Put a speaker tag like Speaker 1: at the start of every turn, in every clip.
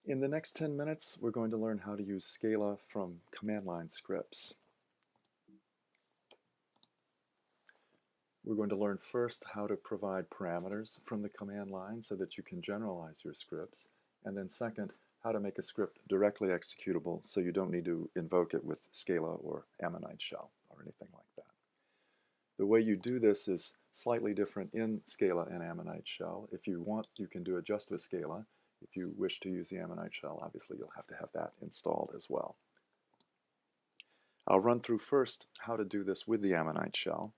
Speaker 1: In the next 10 minutes, we're going to learn how to use Scala from command line scripts. We're going to learn first how to provide parameters from the command line so that you can generalize your scripts. And then second, how to make a script directly executable so you don't need to invoke it with Scala or Ammonite shell or anything like that. The way you do this is slightly different in Scala and Ammonite shell. If you want, you can do it just with Scala. If you wish to use the Ammonite shell, obviously you'll have to have that installed as well. I'll run through first how to do this with the Ammonite shell.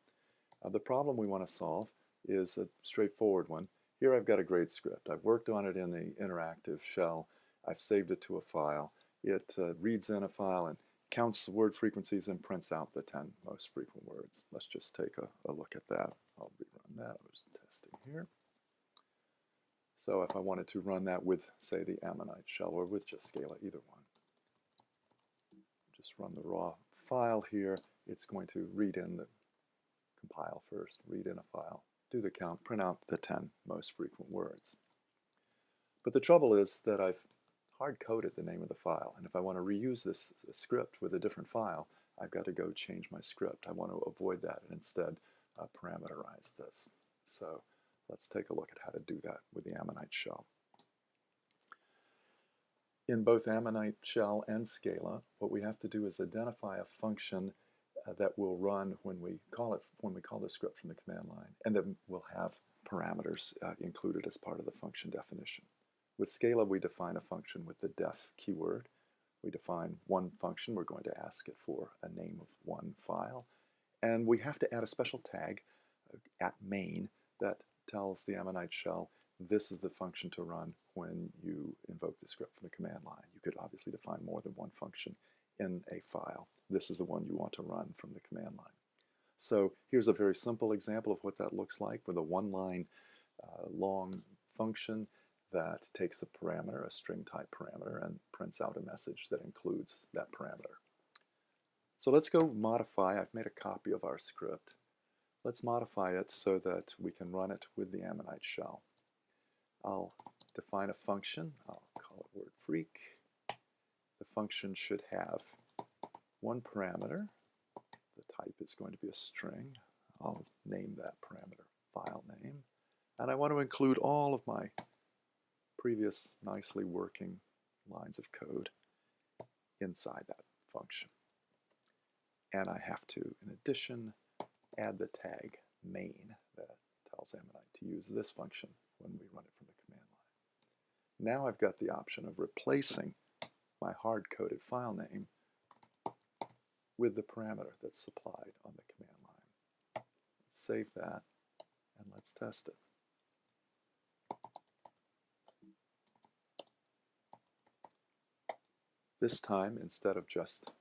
Speaker 1: The problem we want to solve is a straightforward one. Here I've got a great script. I've worked on it in the interactive shell. I've saved it to a file. It reads in a file and counts the word frequencies and prints out the 10 most frequent words. Let's just take a look at that. I'll rerun that. I was testing here. So if I wanted to run that with, say, the Ammonite shell or with just Scala, either one, just run the raw file here. It's going to read in the compile first, read in a file, do the count, print out the 10 most frequent words. But the trouble is that I've hard-coded the name of the file, and if I want to reuse this script with a different file, I've got to go change my script. I want to avoid that and instead parameterize this. So let's take a look at how to do that with the Ammonite shell. In both Ammonite shell and Scala, what we have to do is identify a function that will run when we call the script from the command line, and that will have parameters included as part of the function definition. With Scala, we define a function with the def keyword. We define one function. We're going to ask it for a name of one file, and we have to add a special tag at main that tells the Ammonite shell this is the function to run when you invoke the script from the command line. You could obviously define more than one function in a file. This is the one you want to run from the command line. So here's a very simple example of what that looks like with a one-line long function that takes a parameter, a string type parameter, and prints out a message that includes that parameter. So let's go modify. I've made a copy of our script. Let's modify it so that we can run it with the Ammonite shell. I'll define a function. I'll call it word freak. The function should have one parameter. The type is going to be a string. I'll name that parameter file name. And I want to include all of my previous nicely working lines of code inside that function. And I have to, in addition, add the tag main that tells Ammonite to use this function when we run it from the command line. Now I've got the option of replacing my hard-coded file name with the parameter that's supplied on the command line. Let's save that and let's test it. This time, instead of just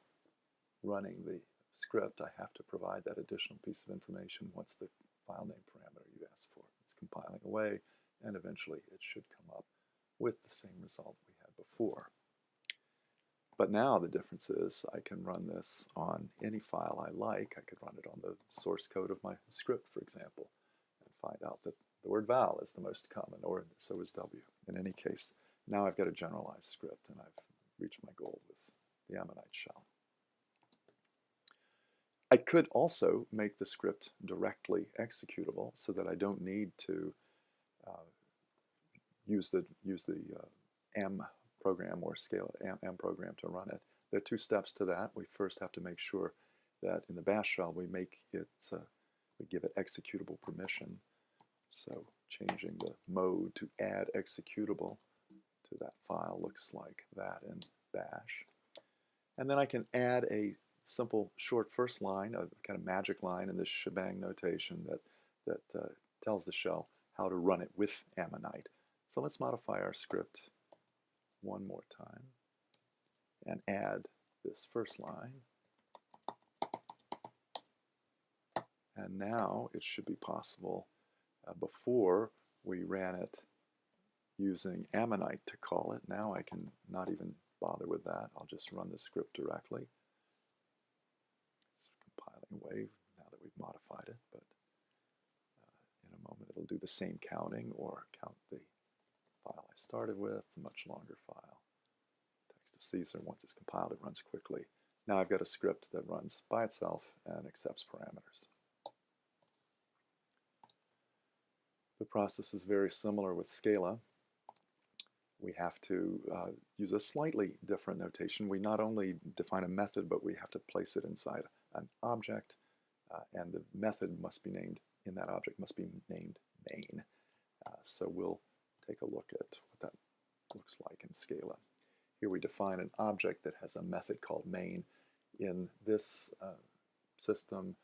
Speaker 1: running the script, I have to provide that additional piece of information. What's the file name parameter you asked for? It's compiling away, and eventually it should come up with the same result we had before. But now the difference is I can run this on any file I like. I could run it on the source code of my script, for example, and find out that the word val is the most common, or so is w. In any case, now I've got a generalized script, and I've reached my goal with the Ammonite shell. I could also make the script directly executable so that I don't need to use the M program or Scala M program to run it. There are two steps to that. We first have to make sure that in the bash shell we give it executable permission. So changing the mode to add executable to that file looks like that in bash. And then I can add a simple short first line, a kind of magic line in this shebang notation that tells the shell how to run it with Ammonite. So let's modify our script one more time and add this first line. And now it should be possible. Before we ran it using Ammonite to call it. Now I can not even bother with that. I'll just run the script directly. It's compiling away now that we've modified it, but in a moment it'll do the same counting or count the file I started with, a much longer file. of Caesar. Once it's compiled, it runs quickly. Now I've got a script that runs by itself and accepts parameters. The process is very similar with Scala. We have to use a slightly different notation. We not only define a method, but we have to place it inside an object, and the method must be named, in that object must be named main. So we'll take a look at what that looks like in Scala. Here we define an object that has a method called main. In this system,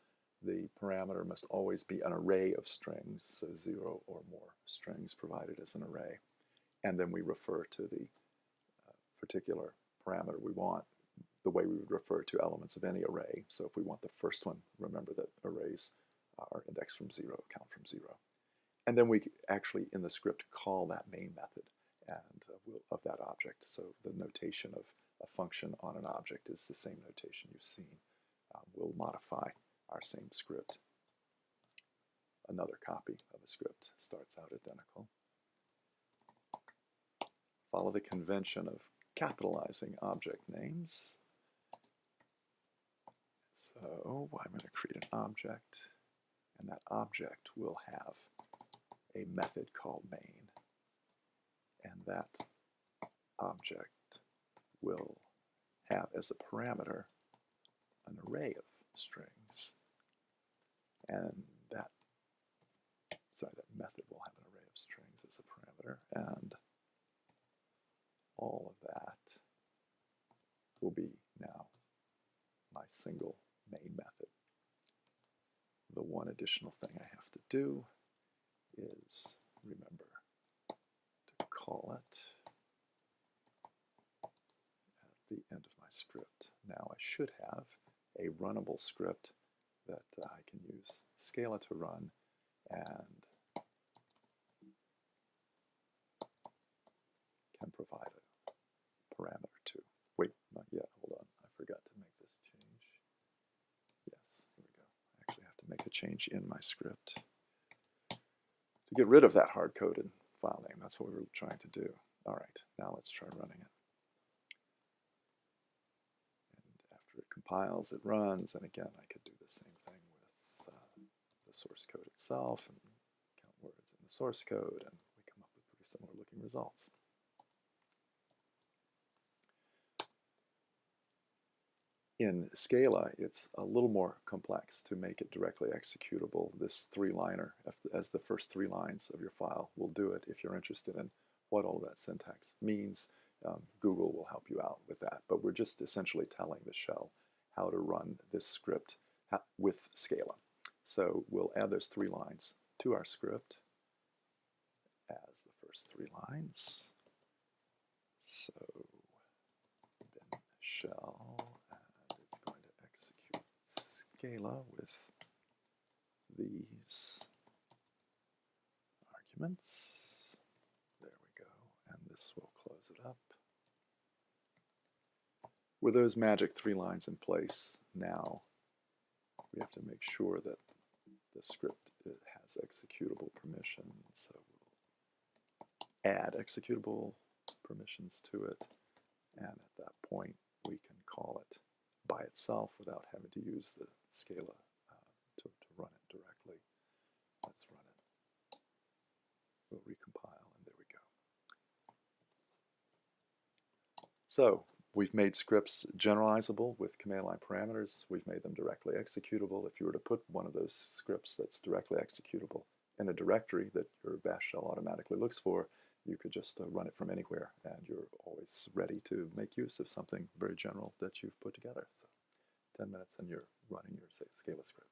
Speaker 1: the parameter must always be an array of strings, so 0 or more strings provided as an array. And then we refer to the particular parameter we want the way we would refer to elements of any array. So if we want the first one, remember that arrays are indexed from 0, count from 0. And then we actually, in the script, call that main method and of that object. So the notation of a function on an object is the same notation you've seen. We'll modify our same script. Another copy of a script starts out identical. Follow the convention of capitalizing object names. So I'm going to create an object, and that object will have a method called main, and that object will have as a parameter an array of strings, and that method will have an array of strings as a parameter, and all of that will be now my single main method. The one additional thing I have to do is remember to call it at the end of my script. Now I should have a runnable script that I can use Scala to run and can provide a parameter to. Wait, not yet, hold on, I forgot to make this change. Yes, here we go. I actually have to make a change in my script to get rid of that hard-coded file name. That's what we were trying to do. All right, now let's try running it. And after it compiles, it runs, and again, I could do the same thing with the source code itself and count words in the source code, and we come up with pretty similar looking results. In Scala, it's a little more complex to make it directly executable. This three-liner, as the first 3 lines of your file, will do it. If you're interested in what all of that syntax means, Google will help you out with that. But we're just essentially telling the shell how to run this script with Scala. So we'll add those 3 lines to our script as the first 3 lines. So then shell, it's going to execute Scala with these arguments. There we go, and this will close it up. With those magic 3 lines in place, now we have to make sure that the script has executable permissions. So we'll add executable permissions to it, and at that point we can call it by itself without having to use the Scala to run it directly. Let's run it. We'll recompile, and there we go. So we've made scripts generalizable with command line parameters. We've made them directly executable. If you were to put one of those scripts that's directly executable in a directory that your bash shell automatically looks for, you could just run it from anywhere, and you're always ready to make use of something very general that you've put together. So 10 minutes and you're running your Scala script.